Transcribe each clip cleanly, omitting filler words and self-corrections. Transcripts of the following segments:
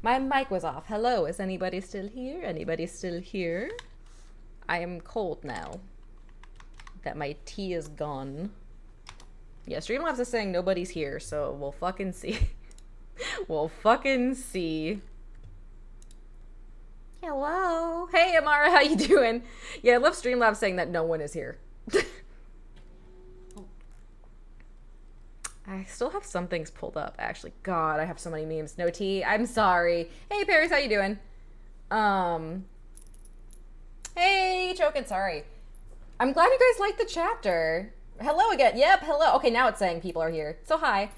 My mic was off. Hello, is anybody still here? Anybody still here? I am cold now that my tea is gone. Yeah, Streamlabs is saying nobody's here, so we'll fucking see. We'll fucking see. Hello. Hey, Amara, how you doing? Yeah, I love Streamlabs saying that no one is here. I still have some things pulled up, actually. God, I have so many memes. No tea. I'm sorry. Hey, Paris, how you doing? Hey, Chokin, sorry. I'm glad you guys liked the chapter. Hello again. Yep, hello. Okay, now it's saying people are here. So hi.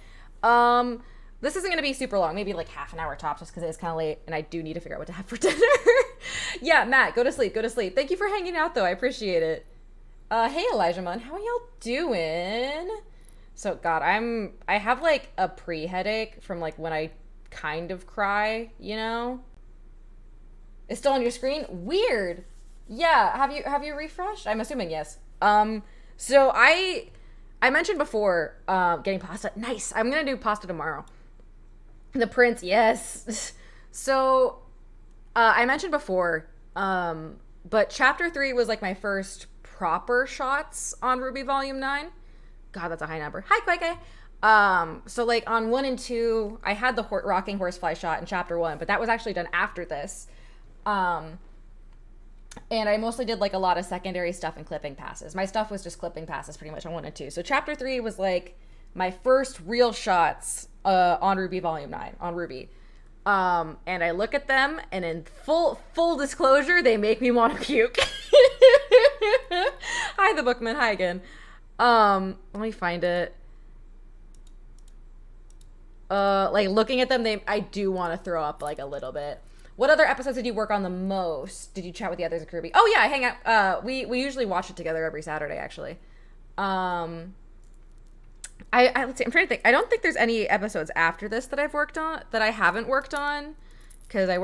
This isn't going to be super long. Maybe like half an hour tops just because it's kind of late and I do need to figure out what to have for dinner. Yeah, Matt, go to sleep. Go to sleep. Thank you for hanging out, though. I appreciate it. Hey, Elijah Munn. How are y'all doing? So, God, I have like a pre-headache from like when I kind of cry, you know? It's still on your screen? Weird. Yeah, have you refreshed? I'm assuming yes. So I mentioned before getting pasta. Nice. I'm gonna do pasta tomorrow. The Prince, yes. So I mentioned before, but chapter 3 was like my first proper shots on RWBY Volume 9. God, that's a high number. Hi, Quake. So like on 1 and 2, I had the rocking horsefly shot in chapter 1, but that was actually done after this. And I mostly did like a lot of secondary stuff and clipping passes. My stuff was just clipping passes pretty much on 1 and 2. So chapter 3 was like my first real shots on RWBY Volume 9, on RWBY. And I look at them, and in full disclosure, they make me want to puke. Hi, the Bookman. Hi again. Let me find it. Like looking at them, I do want to throw up like a little bit. What other episodes did you work on the most? Did you chat with the others at RWBY? Oh yeah, I hang out. We usually watch it together every Saturday, actually. Let's see. I'm trying to think. I don't think there's any episodes after this that I've worked on that I haven't worked on, because I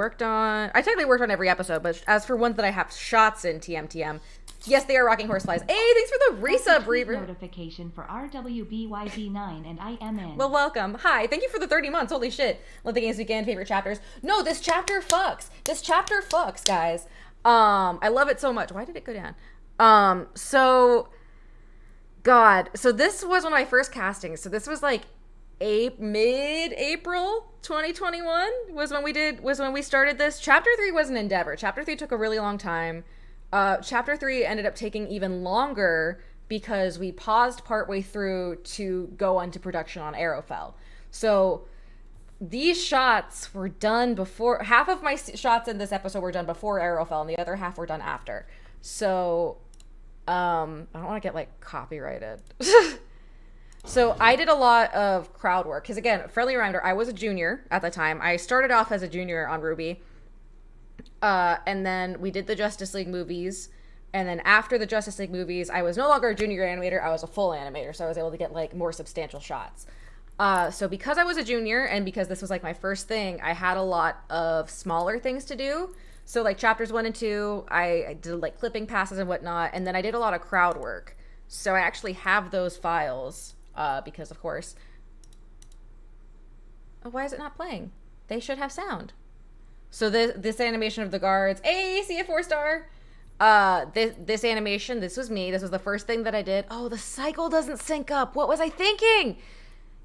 technically worked on every episode. But as for ones that I have shots in TMTM, yes, they are rocking horseflies. Hey, thanks for the resub, Reaver. Notification for RWBYZ9 and I am in. Well, welcome. Hi, thank you for the 30 months. Holy shit. Love the games weekend. Favorite chapters. No, this chapter fucks. This chapter fucks, guys. I love it so much. Why did it go down? God. So this was one of my first castings. So this was like mid-April 2021 was when we started this. Chapter 3 was an endeavor. Chapter 3 took a really long time. Chapter 3 ended up taking even longer because we paused partway through to go on to production on Arrowfell. So these shots were done before. Half of my shots in this episode were done before Arrowfell, and the other half were done after. So I don't want to get like copyrighted. So I did a lot of crowd work because, again, friendly reminder, I was a junior at the time. I started off as a junior on RWBY. And then we did the Justice League movies. And then after the Justice League movies, I was no longer a junior animator. I was a full animator. So I was able to get like more substantial shots. So because I was a junior and because this was like my first thing, I had a lot of smaller things to do. So like chapters 1 and 2, I did like clipping passes and whatnot. And then I did a lot of crowd work. So I actually have those files because, of course. Oh, why is it not playing? They should have sound. So this animation of the guards, hey, see a 4-star. This animation, this was me. This was the first thing that I did. Oh, the cycle doesn't sync up. What was I thinking?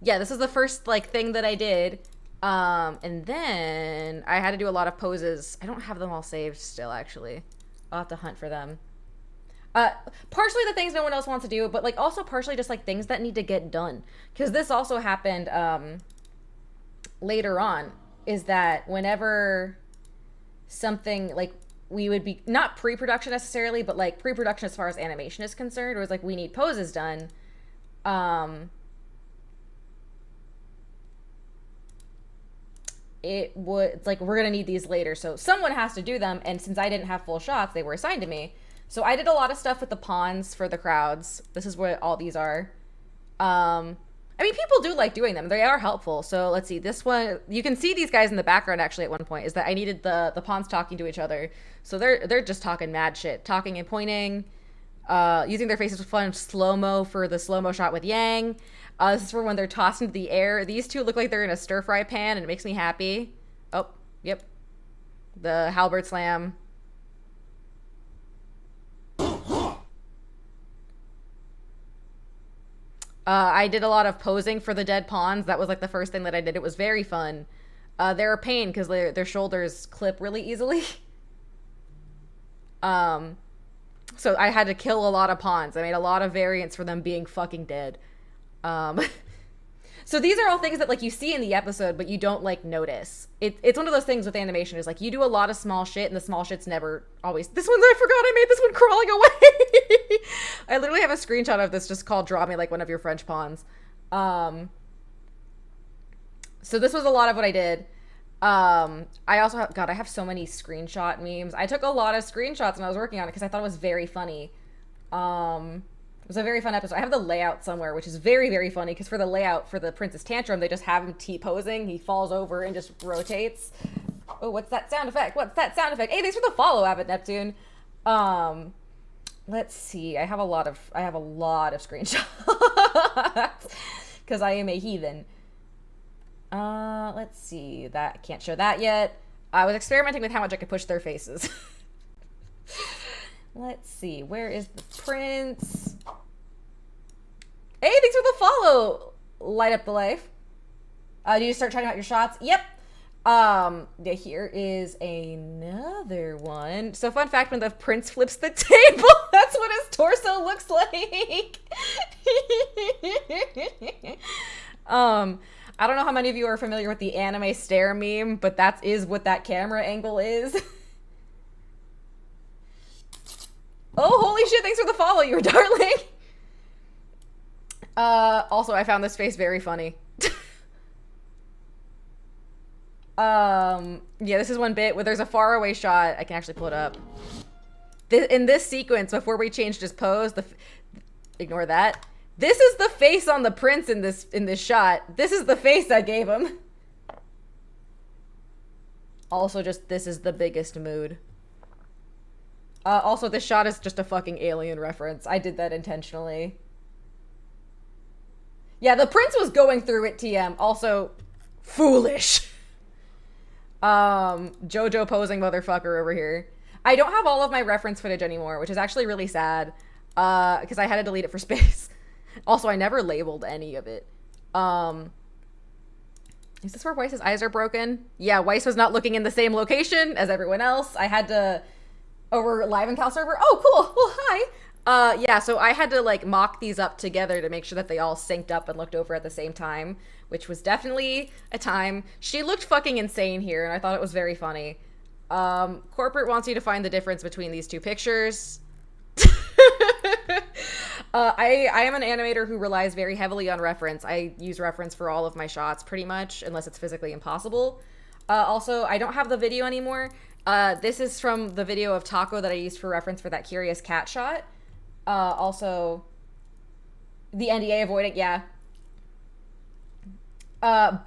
Yeah, this was the first like thing that I did. And then I had to do a lot of poses. I don't have them all saved still, actually. I'll have to hunt for them. Partially the things no one else wants to do, but like also partially just like things that need to get done. Because this also happened later on. Is that whenever something like we would be not pre-production necessarily, but like pre-production as far as animation is concerned, it was like we need poses done. It's like we're gonna need these later, so someone has to do them. And since I didn't have full shots, they were assigned to me. So I did a lot of stuff with the pawns for the crowds. This is what all these are. I mean, people do like doing them. They are helpful. So let's see. This one, you can see these guys in the background actually at one point, is that I needed the pawns talking to each other. So they're just talking mad shit. Talking and pointing, using their faces with fun slow-mo for the slow-mo shot with Yang. This is for when they're tossed into the air. These two look like they're in a stir-fry pan, and it makes me happy. Oh, Yep. The halberd slam. I did a lot of posing for the dead pawns. That was like the first thing that I did. It was very fun. They're a pain because their shoulders clip really easily. So I had to kill a lot of pawns. I made a lot of variants for them being fucking dead. So these are all things that like you see in the episode, but you don't like notice. It's one of those things with animation is like you do a lot of small shit and the small shit's never always, this one's, I forgot I made this one crawling away. I literally have a screenshot of this just called Draw Me Like One of Your French Pawns. So this was a lot of what I did. I also have, God, I have so many screenshot memes. I took a lot of screenshots when I was working on it because I thought it was very funny. It was a very fun episode. I have the layout somewhere, which is very, very funny because for the layout for the Princess Tantrum, they just have him T-posing. He falls over and just rotates. Oh, what's that sound effect? What's that sound effect? Hey, thanks for the follow, Abbott Neptune. Let's see. I have a lot of screenshots because I am a heathen. Let's see. That I can't show that yet. I was experimenting with how much I could push their faces. Let's see. Where is the prince? Hey, thanks for the follow. Light up the life. Do you start trying out your shots? Yep. Yeah, here is another one. So fun fact, when the prince flips the table, that's what his torso looks like. I don't know how many of you are familiar with the anime stare meme, but that is what that camera angle is. Oh, holy shit, thanks for the follow, you darling. Also, I found this face very funny. Yeah, this is one bit where there's a faraway shot. I can actually pull it up. In this sequence, before we changed his pose, ignore that. This is the face on the prince in this shot. This is the face I gave him. Also, just this is the biggest mood. Also, this shot is just a fucking Alien reference. I did that intentionally. Yeah, the prince was going through it, TM. Also, foolish. JoJo posing motherfucker over here. I don't have all of my reference footage anymore, which is actually really sad. Because I had to delete it for space. Also, I never labeled any of it. Is this where Weiss's eyes are broken? Yeah, Weiss was not looking in the same location as everyone else. I had to... Over live in Cal server? Oh, cool. Well, hi. Yeah, so I had to, like, mock these up together to make sure that they all synced up and looked over at the same time, which was definitely a time. She looked fucking insane here, and I thought it was very funny. Corporate wants you to find the difference between these two pictures. I am an animator who relies very heavily on reference. I use reference for all of my shots, pretty much, unless it's physically impossible. Also, I don't have the video anymore. This is from the video of Taco that I used for reference for that curious cat shot. Also, the NDA avoidant, yeah.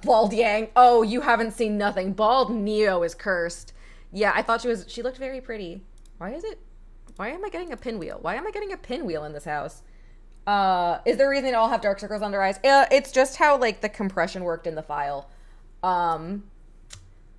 Bald Yang. Oh, you haven't seen nothing. Bald Neo is cursed. Yeah, I thought she looked very pretty. Why am I getting a pinwheel? Why am I getting a pinwheel in this house? Is there a reason they all have dark circles under eyes? It's just how, like, the compression worked in the file.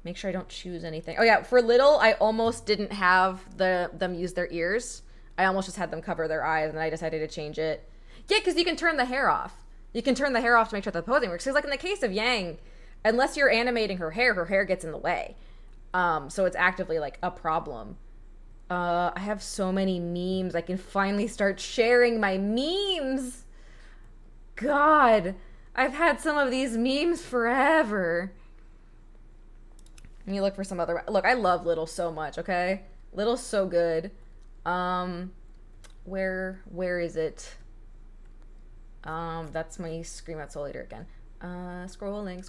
Make sure I don't choose anything. Oh yeah, for little, I almost didn't have them use their ears. I almost just had them cover their eyes, and I decided to change it. Yeah, because you can turn the hair off. You can turn the hair off to make sure the posing works. Because, like, in the case of Yang, unless you're animating her hair gets in the way. So it's actively, like, a problem. I have so many memes. I can finally start sharing my memes. God, I've had some of these memes forever. Let me look for some other... Look, I love Little so much, okay? Little's so good. Where is it? That's my Scream Out Soul Eater again. Scrolling.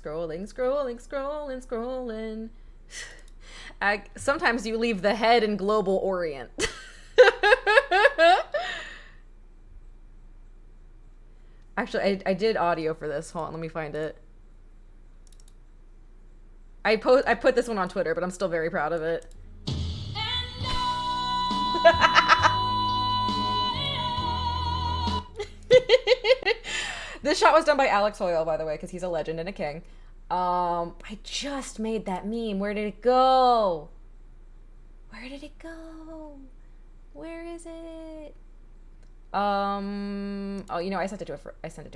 Sometimes you leave the head in Global Orient. Actually, I did audio for this. Hold on, let me find it. I put this one on Twitter, but I'm still very proud of it. This shot was done by Alex Hoyle, by the way, because he's a legend and a king. I just made that meme. Where did it go? Where did it go? Where is it? Oh, you know, I sent it to a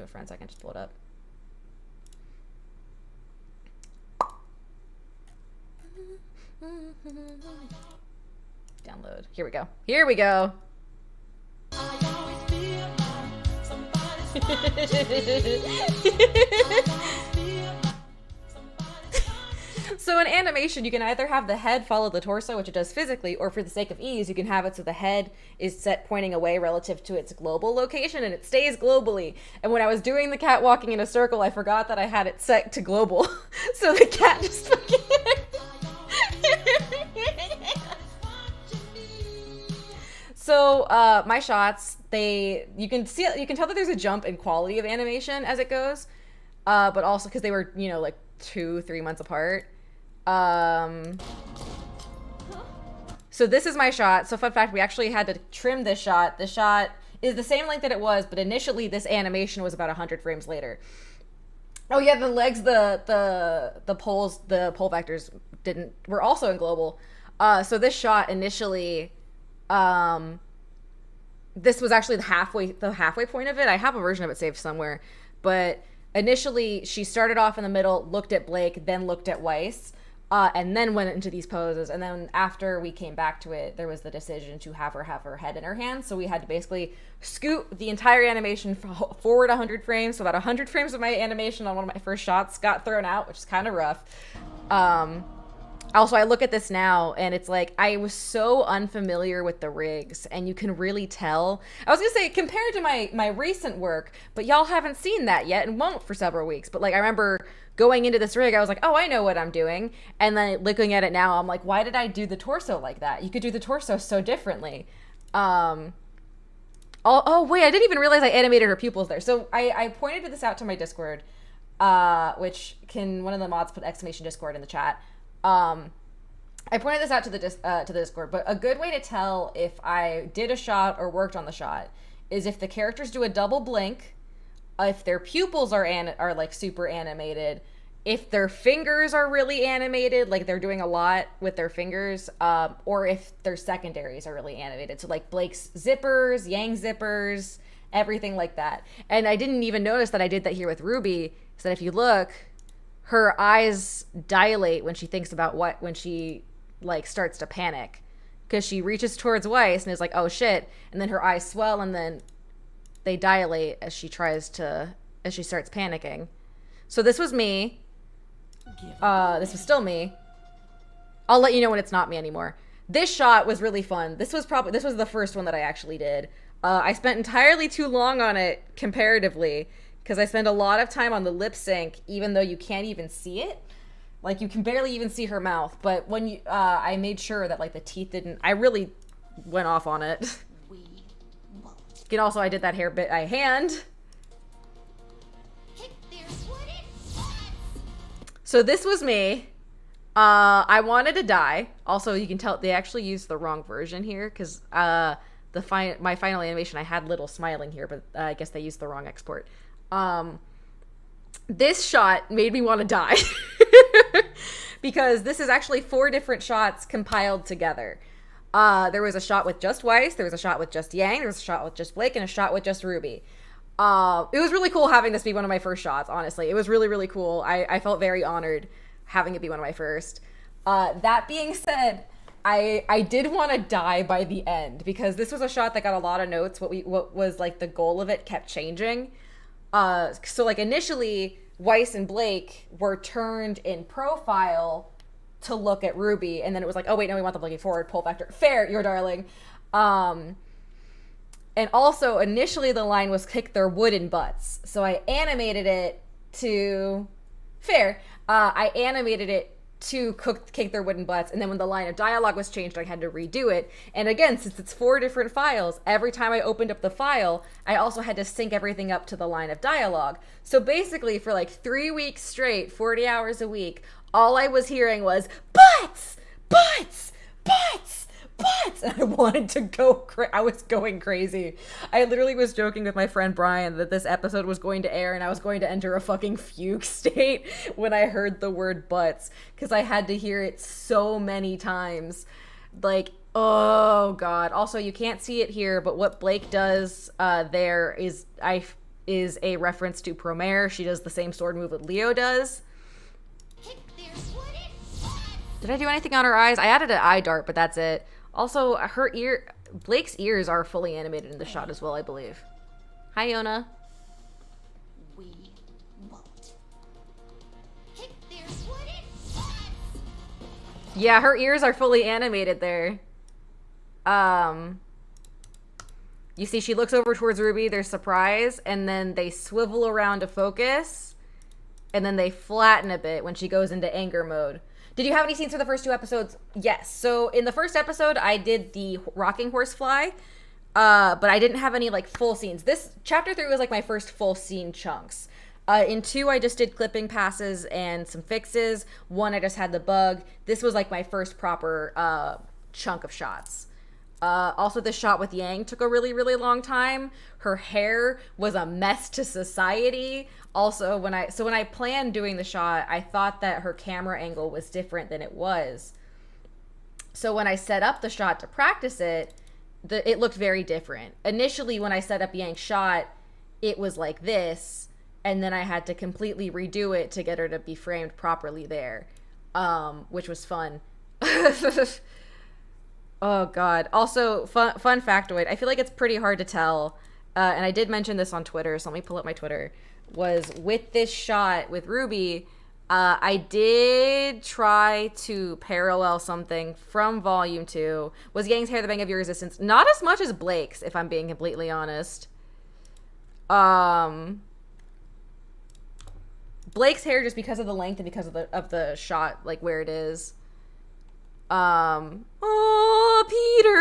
friend, so I can just pull it up. Download. Here we go. Here we go. So in animation, you can either have the head follow the torso, which it does physically, or for the sake of ease, you can have it so the head is set pointing away relative to its global location, and it stays globally. And when I was doing the cat walking in a circle, I forgot that I had it set to global. So the cat just fucking... So my shots, you can tell that there's a jump in quality of animation as it goes, but also because they were, you know, like 2-3 months apart. So this is my shot. So fun fact, we actually had to trim this shot. The shot is the same length that it was, but initially this animation was about 100 frames later. Oh yeah, the legs, the poles, the pole vectors were also in global. So this shot initially, this was actually the halfway point of it. I have a version of it saved somewhere, but initially she started off in the middle, looked at Blake, then looked at Weiss, and then went into these poses. And then after we came back to it, there was the decision to have her head in her hands. So we had to basically scoot the entire animation forward 100 frames. So about 100 frames of my animation on one of my first shots got thrown out, which is kind of rough. Also, I look at this now, and it's like, I was so unfamiliar with the rigs, and you can really tell. I was going to say, compared to my recent work, but y'all haven't seen that yet, and won't for several weeks. But, like, I remember going into this rig, I was like, oh, I know what I'm doing. And then looking at it now, I'm like, why did I do the torso like that? You could do the torso so differently. Oh, wait, I didn't even realize I animated her pupils there. So I pointed this out to my Discord, which one of the mods put exclamation Discord in the chat. I pointed this out to the Discord, but a good way to tell if I did a shot or worked on the shot is if the characters do a double blink, if their pupils are like super animated, if their fingers are really animated, like they're doing a lot with their fingers, or if their secondaries are really animated. So like Blake's zippers, Yang's zippers, everything like that. And I didn't even notice that I did that here with Ruby, so that if you look, her eyes dilate when she thinks about when she like starts to panic, because she reaches towards Weiss and is like, oh shit, and then her eyes swell and then they dilate as she starts panicking. So this was me. This was still me. I'll let you know when it's not me anymore. This shot was really fun. This was the first one that I actually did. I spent entirely too long on it comparatively, because I spend a lot of time on the lip sync, even though you can't even see it. Like, you can barely even see her mouth. But when I made sure that, like, the teeth didn't... I really went off on it. And also, I did that hair bit by hand. So this was me. I wanted to die. Also, you can tell they actually used the wrong version here, because my final animation, I had little smiling here, but I guess they used the wrong export. This shot made me want to die because this is actually 4 different shots compiled together. There was a shot with just Weiss, there was a shot with just Yang, there was a shot with just Blake, and a shot with just Ruby. It was really cool having this be one of my first shots, honestly. It was really, really cool. I felt very honored having it be one of my first. That being said, I did want to die by the end, because this was a shot that got a lot of notes. What was like the goal of it kept changing. So like initially Weiss and Blake were turned in profile to look at Ruby, and then it was like, oh wait, no, we want them looking forward, pull vector. Fair, your darling. And also initially the line was kick their wooden butts. So I animated it to kick their wooden butts, and then when the line of dialogue was changed, I had to redo it. And again, since it's 4 different files, every time I opened up the file, I also had to sync everything up to the line of dialogue. So basically, for like 3 weeks straight, 40 hours a week, all I was hearing was butts, butts, butts, butts. butts, and I wanted to go. I was going crazy. I literally was joking with my friend Brian that this episode was going to air, and I was going to enter a fucking fugue state when I heard the word butts, because I had to hear it so many times. Like, oh god. Also, you can't see it here, but what Blake does there is a reference to Promare. She does the same sword move that Leo does. Did I do anything on her eyes? I added an eye dart, but that's it. Also, Blake's ears are fully animated in the shot as well, I believe. Hi, Yona. We won't. Yeah, her ears are fully animated there. You see, she looks over towards Ruby, they're surprised, and then they swivel around to focus, and then they flatten a bit when she goes into anger mode. Did you have any scenes for the first 2 episodes? Yes. So in the first episode, I did the rocking horse fly, but I didn't have any like full scenes. This chapter 3 was like my first full scene chunks. In 2, I just did clipping passes and some fixes. 1, I just had the bug. This was like my first proper chunk of shots. Also, the shot with Yang took a really, really long time. Her hair was a mess to society. Also, when I planned doing the shot, I thought that her camera angle was different than it was. So when I set up the shot to practice it, it looked very different. Initially, when I set up Yang's shot, it was like this, and then I had to completely redo it to get her to be framed properly there, which was fun. Oh god. Also, fun factoid. I feel like it's pretty hard to tell, and I did mention this on Twitter, so let me pull up my Twitter, was with this shot with Ruby, I did try to parallel something from Volume 2. Was Yang's hair the bang of your resistance? Not as much as Blake's, if I'm being completely honest. Blake's hair, just because of the length and because of the shot, like where it is. Oh, Peter.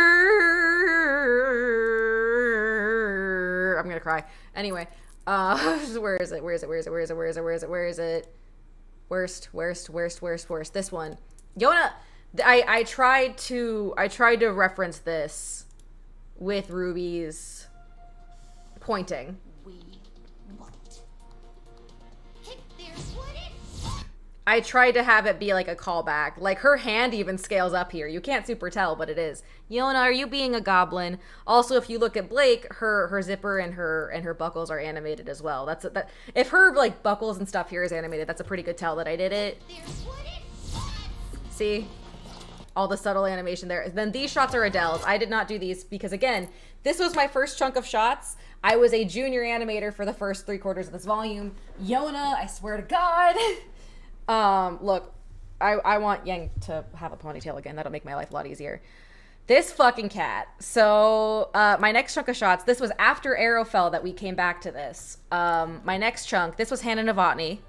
I'm gonna cry. Anyway, where is it? Worst. This one. Yona, I tried to reference this with Ruby's pointing. We won't. I tried to have it be like a callback. Like, her hand even scales up here. You can't super tell, but it is. Yona, are you being a goblin? Also, if you look at Blake, her zipper and her buckles are animated as well. If her like buckles and stuff here is animated, that's a pretty good tell that I did it. See? All the subtle animation there. Then these shots are Adele's. I did not do these because, again, this was my first chunk of shots. I was a junior animator for the first 3/4 of this volume. Yona, I swear to God. Look, I want Yang to have a ponytail again. That'll make my life a lot easier. This fucking cat. So, my next chunk of shots, this was after Arrow fell that we came back to this. My next chunk, this was Hannah Novotny.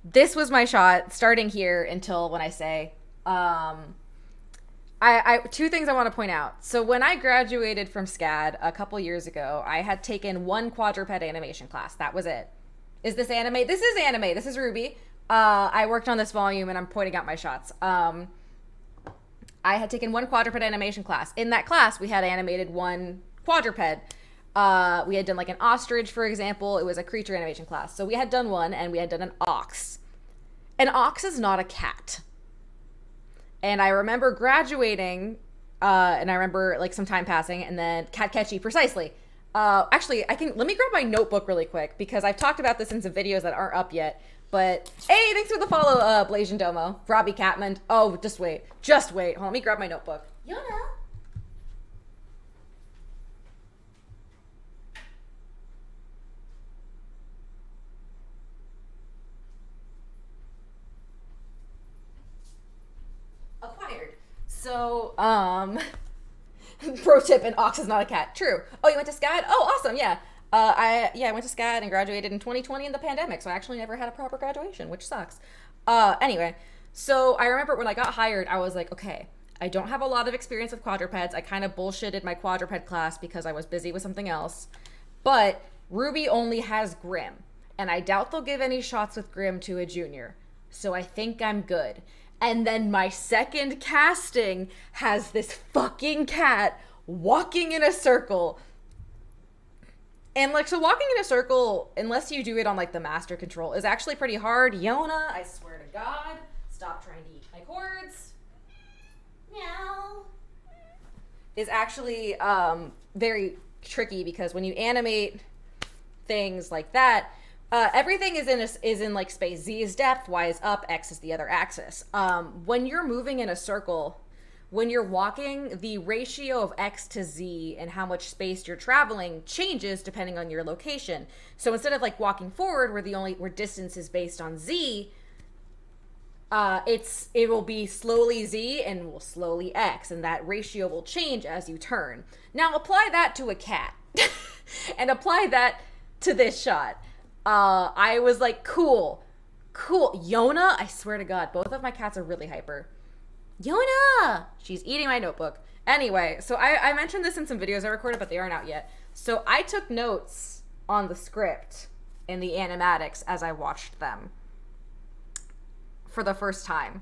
This was my shot, starting here until when I say, two things I want to point out. So when I graduated from SCAD a couple years ago, I had taken 1 quadruped animation class. That was it. Is this anime? This is anime. This is RWBY. I worked on this volume and I'm pointing out my shots. I had taken 1 quadruped animation class. In that class, we had animated 1 quadruped. We had done like an ostrich, for example. It was a creature animation class. So we had done 1 and we had done an ox. An ox is not a cat. And I remember graduating, and I remember like some time passing, and then cat catchy, precisely. Actually, let me grab my notebook really quick because I've talked about this in some videos that aren't up yet. But hey, thanks for the follow, Blasian Domo, Robbie Catman. Oh, just wait. Hold on, let me grab my notebook. Yona. Acquired. So, pro tip, an ox is not a cat. True. Oh, you went to SCAD? Oh, awesome, yeah. I went to SCAD and graduated in 2020 in the pandemic, so I actually never had a proper graduation, which sucks. Anyway, so I remember when I got hired, I was like, okay, I don't have a lot of experience with quadrupeds. I kind of bullshitted my quadruped class because I was busy with something else. But RWBY only has Grim, and I doubt they'll give any shots with Grim to a junior. So I think I'm good. And then my second casting has this fucking cat walking in a circle. And like, so walking in a circle, unless you do it on like the master control, is actually pretty hard. Yona, I swear to God, stop trying to eat my cords. Meow. Is actually very tricky because when you animate things like that, everything is in like space. Z is depth, Y is up, X is the other axis. When you're moving in a circle, when you're walking, the ratio of X to Z and how much space you're traveling changes depending on your location. So instead of like walking forward, where distance is based on Z, it will be slowly Z and will slowly X, and that ratio will change as you turn. Now apply that to a cat, and apply that to this shot. I was like, cool. Yona, I swear to God, both of my cats are really hyper. Yona! She's eating my notebook. Anyway, so I mentioned this in some videos I recorded, but they aren't out yet. So I took notes on the script and the animatics as I watched them for the first time.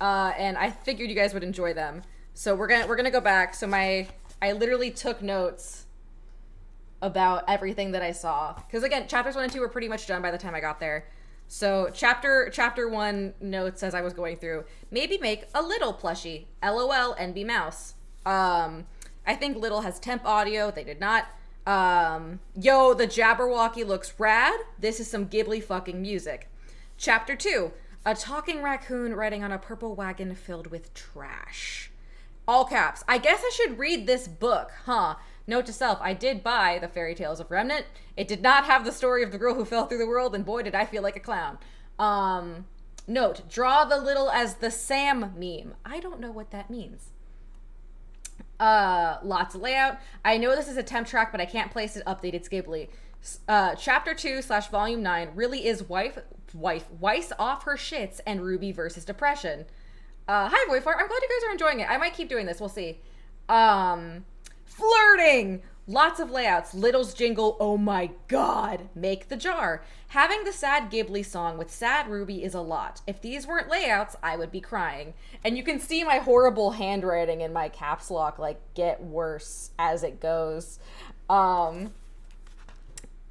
And I figured you guys would enjoy them. So we're gonna go back. So I literally took notes about everything that I saw. Because again, chapters 1 and 2 were pretty much done by the time I got there. So chapter 1 notes as I was going through, maybe make a little plushie, LOL, NB Mouse. I think little has temp audio, they did not. Yo, the Jabberwocky looks rad. This is some Ghibli fucking music. Chapter 2, a talking raccoon riding on a purple wagon filled with trash. All caps. I guess I should read this book, huh? Note to self, I did buy the Fairy Tales of Remnant. It did not have the story of the girl who fell through the world, and boy, did I feel like a clown. Note, draw the little as the Sam meme. I don't know what that means. Lots of layout. I know this is a temp track, but I can't place it updated Ghibli. Chapter 2 / volume 9 really is Weiss off her shits and RWBY versus depression. Hi, Voifar. I'm glad you guys are enjoying it. I might keep doing this. We'll see. Flirting! Lots of layouts. Little's jingle, oh my god. Make the jar. Having the sad Ghibli song with sad RWBY is a lot. If these weren't layouts, I would be crying. And you can see my horrible handwriting in my caps lock, like, get worse as it goes.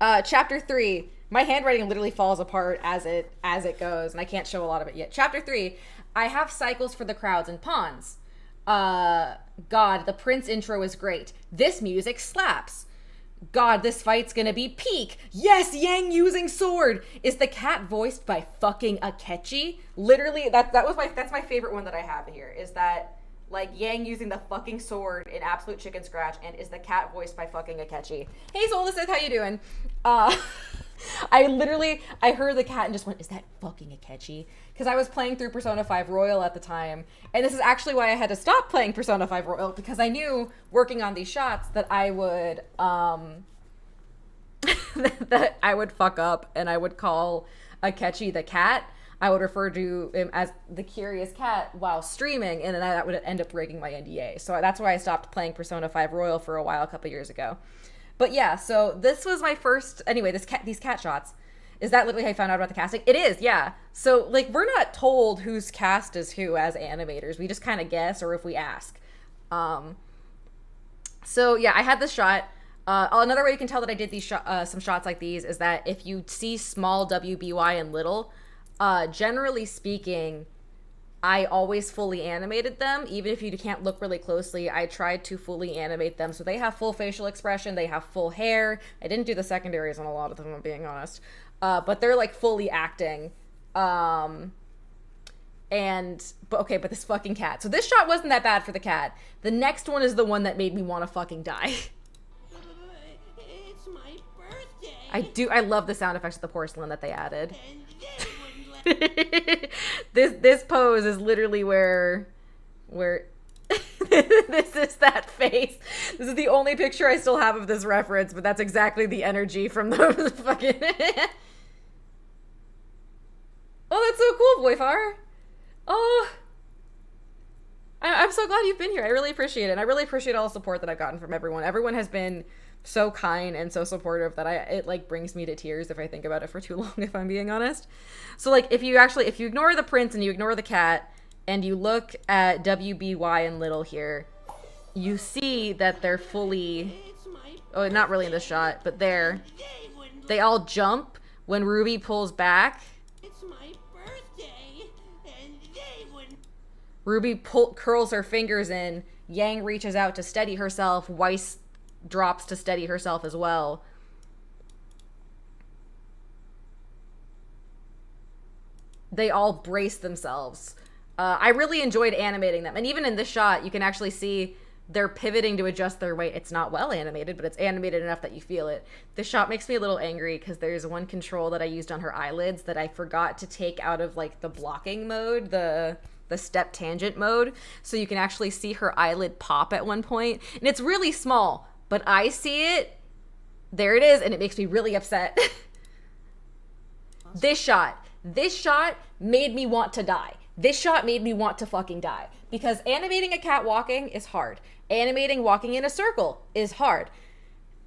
Chapter 3. My handwriting literally falls apart as it goes, and I can't show a lot of it yet. Chapter 3. I have cycles for the crowds and pawns. God, the Prince intro is great. This music slaps. God, this fight's gonna be peak. Yes, Yang using sword. Is the cat voiced by fucking Akechi? Literally, that's my favorite one that I have here. Is that like Yang using the fucking sword in absolute chicken scratch, and is the cat voiced by fucking Akechi? Hey, Solisith, how you doing? I heard the cat and just went, is that fucking Akechi? Because I was playing through Persona 5 Royal at the time, and this is actually why I had to stop playing Persona 5 Royal, because I knew, working on these shots, that I would, that I would fuck up, and I would call Akechi the cat. I would refer to him as the curious cat while streaming, and then that would end up breaking my NDA. So that's why I stopped playing Persona 5 Royal for a while, a couple years ago. But yeah, so this was my first, anyway, these cat shots. Is that literally how you found out about the casting? It is, yeah. So, like, we're not told who's cast as who as animators. We just kind of guess, or if we ask. So, yeah, I had this shot. Another way you can tell that I did these some shots like these is that if you see small WBY and little, generally speaking, I always fully animated them. Even if you can't look really closely, I tried to fully animate them. So they have full facial expression. They have full hair. I didn't do the secondaries on a lot of them, I'm being honest. But they're like fully acting. But this fucking cat. So this shot wasn't that bad for the cat. The next one is the one that made me want to fucking die. It's my birthday. I love the sound effects of the porcelain that they added. And they wouldn't let This pose is literally where this is that face. This is the only picture I still have of this reference, but that's exactly the energy from the fucking Oh, that's so cool, Voifar. Oh, I'm so glad you've been here. I really appreciate it. And I really appreciate all the support that I've gotten from everyone. Everyone has been so kind and so supportive that it like brings me to tears if I think about it for too long, if I'm being honest. So like if you ignore the prince and you ignore the cat and you look at WBY and Little here, you see that they're fully, oh, not really in this shot, but they all jump when RWBY pulls back. It's my birthday, and they wouldn't. RWBY curls her fingers in. Yang reaches out to steady herself. Weiss drops to steady herself as well. They all brace themselves. I really enjoyed animating them. And even in this shot, you can actually see they're pivoting to adjust their weight. It's not well animated, but it's animated enough that you feel it. This shot makes me a little angry because there's one control that I used on her eyelids that I forgot to take out of like the blocking mode, the step tangent mode. So you can actually see her eyelid pop at one point. And it's really small, but I see it. There it is. And it makes me really upset. This shot made me want to die. This shot made me want to fucking die. Because animating a cat walking is hard. Animating walking in a circle is hard.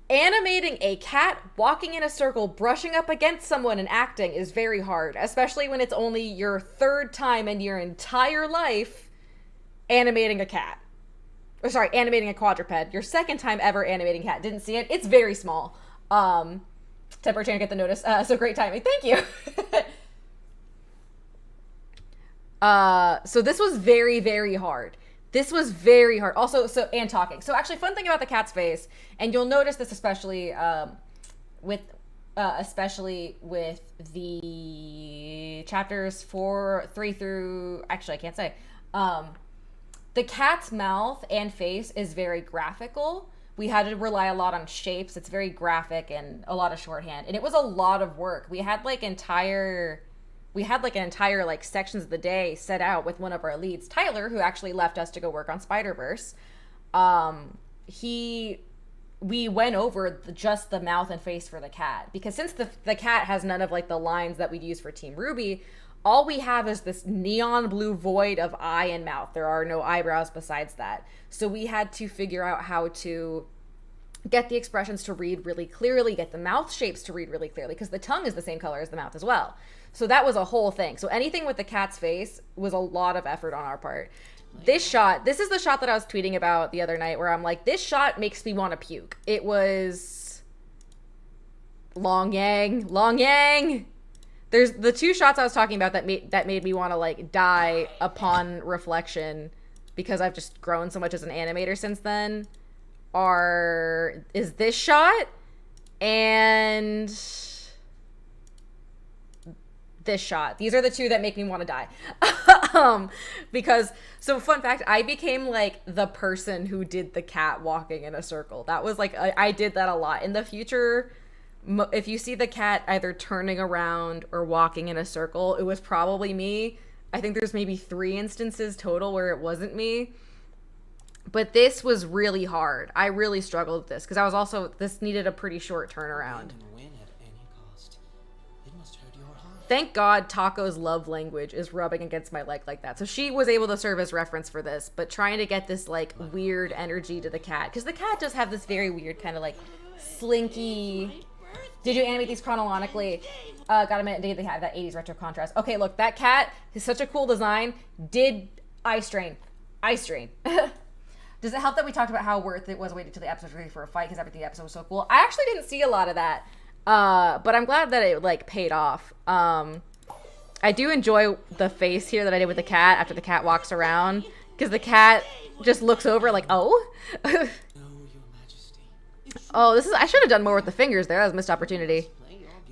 Animating a cat walking in a circle, brushing up against someone and acting is very hard. Especially when it's only your third time in your entire life animating a cat. Or sorry, animating a quadruped. Your second time ever animating a cat. Didn't see it? It's very small. Temper Chan get the notice. So great timing. Thank you. So this was very, very hard. This was very hard. Also, and talking. So actually, fun thing about the cat's face, and you'll notice this especially with the chapters 3 through. Actually, I can't say. The cat's mouth and face is very graphical. We had to rely a lot on shapes. It's very graphic and a lot of shorthand, and it was a lot of work. We had like entire like sections of the day set out with one of our leads, Tyler, who actually left us to go work on Spider-Verse. We went over just the mouth and face for the cat, because since the cat has none of like the lines that we'd use for Team RWBY, all we have is this neon blue void of eye and mouth. There are no eyebrows besides that. So we had to figure out how to get the expressions to read really clearly, get the mouth shapes to read really clearly, because the tongue is the same color as the mouth as well. So that was a whole thing. So anything with the cat's face was a lot of effort on our part. This is the shot that I was tweeting about the other night where I'm like, this shot makes me want to puke. It was Long Yang. There's the two shots I was talking about that made me want to like die upon reflection, because I've just grown so much as an animator since then. Is this shot and this shot. These are the two that make me want to die. Because, so fun fact, I became like the person who did the cat walking in a circle. That was like, I did that a lot. In the future, if you see the cat either turning around or walking in a circle, it was probably me. I think there's maybe 3 instances total where it wasn't me. But this was really hard. I really struggled with this because this needed a pretty short turnaround. Thank God Taco's love language is rubbing against my leg like that. So she was able to serve as reference for this, but trying to get this like weird energy to the cat, because the cat does have this very weird kind of like slinky. Did you animate these chronologically? Gotta admit, they have that 80s retro contrast. Okay, look, that cat is such a cool design. Did eye strain. Does it help that we talked about how worth it was waiting till the episode ready for a fight because everything in the episode was so cool? I actually didn't see a lot of that. But I'm glad that it like paid off. I do enjoy the face here that I did with the cat after the cat walks around, because the cat just looks over like, oh. Oh, I should have done more with the fingers there. That was a missed opportunity.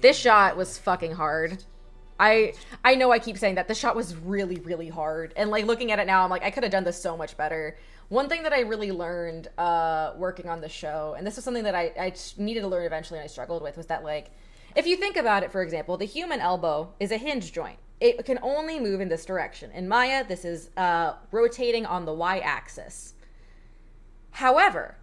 This shot was fucking hard. I know I keep saying that. This shot was really, really hard. And like looking at it now, I'm like, I could have done this so much better. One thing that I really learned working on the show, and this was something that I needed to learn eventually and I struggled with, was that like, if you think about it, for example, the human elbow is a hinge joint. It can only move in this direction. In Maya, this is rotating on the y-axis. However,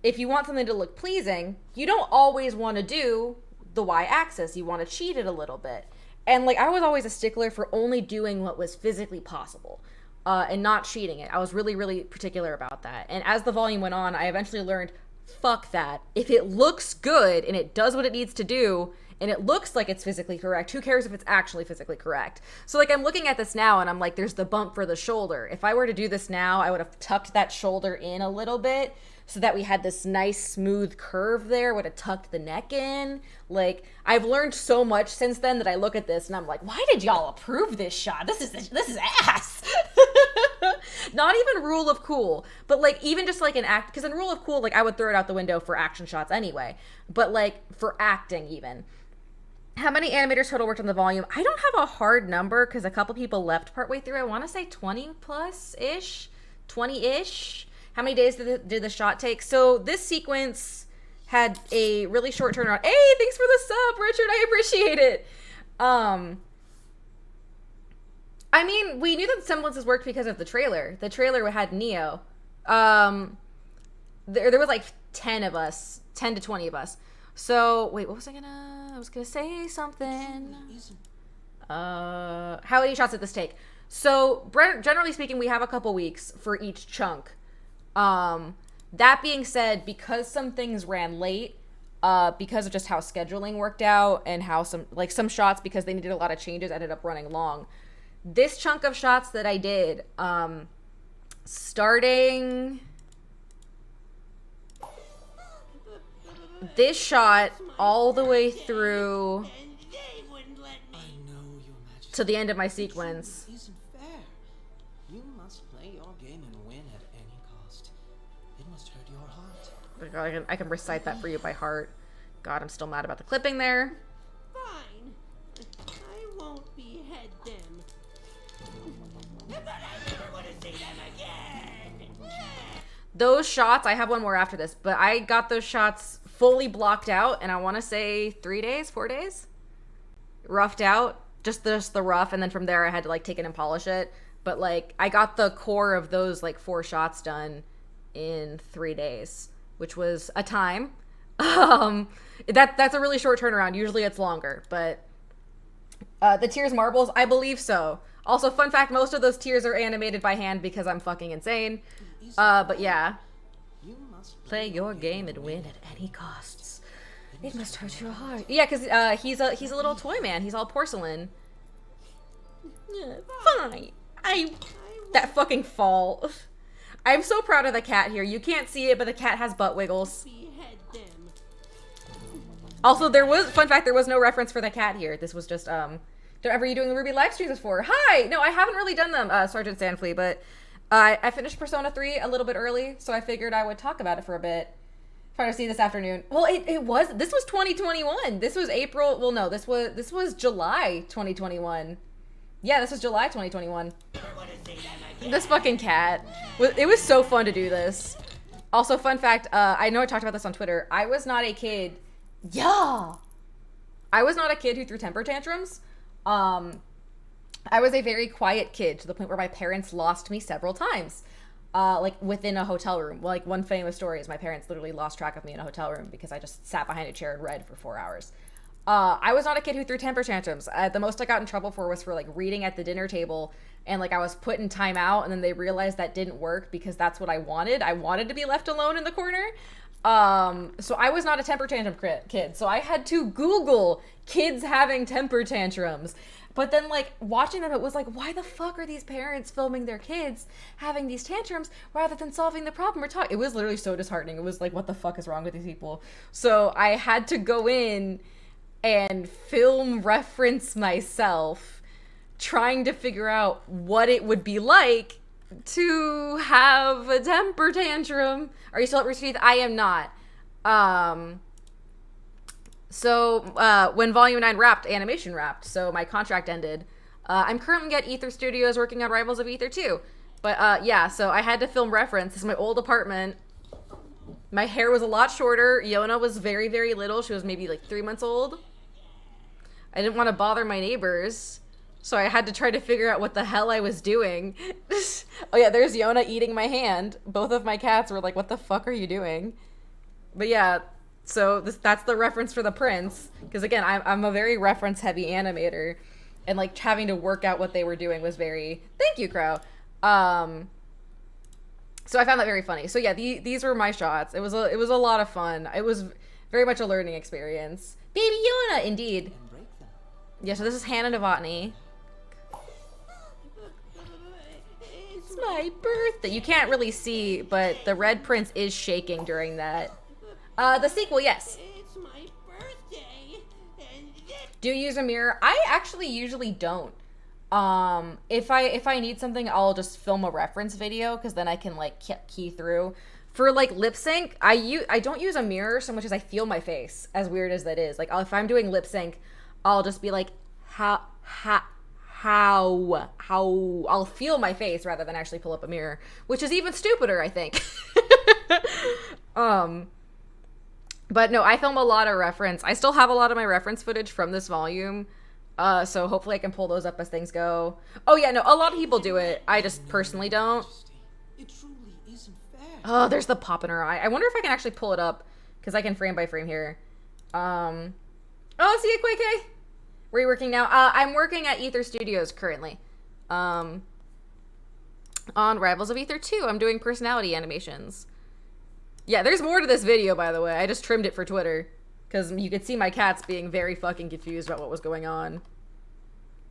if you want something to look pleasing, you don't always want to do the y-axis. You want to cheat it a little bit. And like, I was always a stickler for only doing what was physically possible. And not cheating it. I was really, really particular about that. And as the volume went on, I eventually learned fuck that. If it looks good and it does what it needs to do and it looks like it's physically correct, who cares if it's actually physically correct? So like I'm looking at this now and I'm like, there's the bump for the shoulder. If I were to do this now, I would have tucked that shoulder in a little bit so that we had this nice smooth curve there, would have tucked the neck in. Like, I've learned so much since then that I look at this and I'm like, why did y'all approve this shot? This is ass. Not even rule of cool, but like even just like an act, because in rule of cool, like I would throw it out the window for action shots anyway, but like for acting even. How many animators total worked on the volume? I don't have a hard number because a couple people left partway through. I want to say 20 plus ish, 20-ish. How many days did the shot take? So this sequence had a really short turnaround. Hey, thanks for the sub, Richard. I appreciate it. I mean, we knew that semblances worked because of the trailer. The trailer had Neo. There was like 10 of us, 10 to 20 of us. So, wait, what was I was gonna say something. How many shots did this take? So, generally speaking, we have a couple weeks for each chunk. That being said, because some things ran late, because of just how scheduling worked out and how some shots, because they needed a lot of changes, ended up running long. This chunk of shots that I did, starting this shot all the way through to the end of my sequence. Isn't fair. You must play your game and win at any cost. It must hurt your heart. I can recite that for you by heart. God, I'm still mad about the clipping there. Fine. I won't behead them. But I never want to see them again. Those shots, I have one more after this, but I got those shots fully blocked out, and I want to say 4 days? Roughed out. Just the rough, and then from there I had to like take it and polish it. But like I got the core of those like 4 shots done in 3 days, which was a time. That's a really short turnaround. Usually it's longer, but the tears marbles, I believe so. Also, fun fact, most of those tears are animated by hand because I'm fucking insane. But yeah. You must Play your game and win at any costs. It must hurt your heart. Yeah, because he's a little toy man. He's all porcelain. Yeah, fine. That fucking fall. I'm so proud of the cat here. You can't see it, but the cat has butt wiggles. Behead them. Also, fun fact, there was no reference for the cat here. This was just, whatever you doing the RWBY live streams for. Hi! No, I haven't really done them, Sergeant Sandflea, but I finished Persona 3 a little bit early, so I figured I would talk about it for a bit. Trying to see this afternoon. Well, this was 2021. This was April. Well, no, this was July 2021. Yeah, this was July 2021. This fucking cat. It was so fun to do this. Also, fun fact, I know I talked about this on Twitter. I was not a kid. Yeah! I was not a kid who threw temper tantrums. I was a very quiet kid to the point where my parents lost me several times. Like within a hotel room. Like one famous story is my parents literally lost track of me in a hotel room because I just sat behind a chair and read for 4 hours. I was not a kid who threw temper tantrums. The most I got in trouble for was for like reading at the dinner table, and like I was put in timeout, and then they realized that didn't work because that's what I wanted. I wanted to be left alone in the corner. So I was not a temper tantrum kid. So I had to Google kids having temper tantrums. But then, like, watching them, it was like, why the fuck are these parents filming their kids having these tantrums rather than solving the problem or talk? It was literally so disheartening. It was like, what the fuck is wrong with these people? So I had to go in and film reference myself, trying to figure out what it would be like to have a temper tantrum. Are you still at Rooster Teeth? I am not. So when Volume 9 wrapped, animation wrapped, so my contract ended. I'm currently at Ether Studios working on Rivals of Ether 2. But yeah, so I had to film reference. This is my old apartment. My hair was a lot shorter. Yona was very, very little. She was maybe like 3 months old. I didn't want to bother my neighbors, so I had to try to figure out what the hell I was doing. Oh yeah, there's Yona eating my hand. Both of my cats were like, what the fuck are you doing? But yeah, so that's the reference for the prince. Because again, I'm a very reference-heavy animator. And like having to work out what they were doing was very... Thank you, Crow. So I found that very funny. So yeah, these were my shots. It was a lot of fun. It was very much a learning experience. Baby Yona, indeed. And break them. Yeah, so this is Hannah Novotny. It's my birthday. You can't really see, but the Red Prince is shaking during that. The sequel, yes. It's my birthday, and Do you use a mirror? I actually usually don't. If I need something, I'll just film a reference video because then I can like key through. For like lip sync, I don't use a mirror so much as I feel my face. As weird as that is, like if I'm doing lip sync, I'll just be like how I'll feel my face rather than actually pull up a mirror, which is even stupider, I think. But no, I film a lot of reference. I still have a lot of my reference footage from this volume. So hopefully I can pull those up as things go. Oh yeah, no, a lot of people do it. I just personally don't. It truly isn't fair. Oh, there's the pop in her eye. I wonder if I can actually pull it up because I can frame by frame here. Oh, see you, Quake. Where are you working now? I'm working at Ether Studios currently. On Rivals of Ether 2. I'm doing personality animations. Yeah, there's more to this video, by the way. I just trimmed it for Twitter. Because you could see my cats being very fucking confused about what was going on.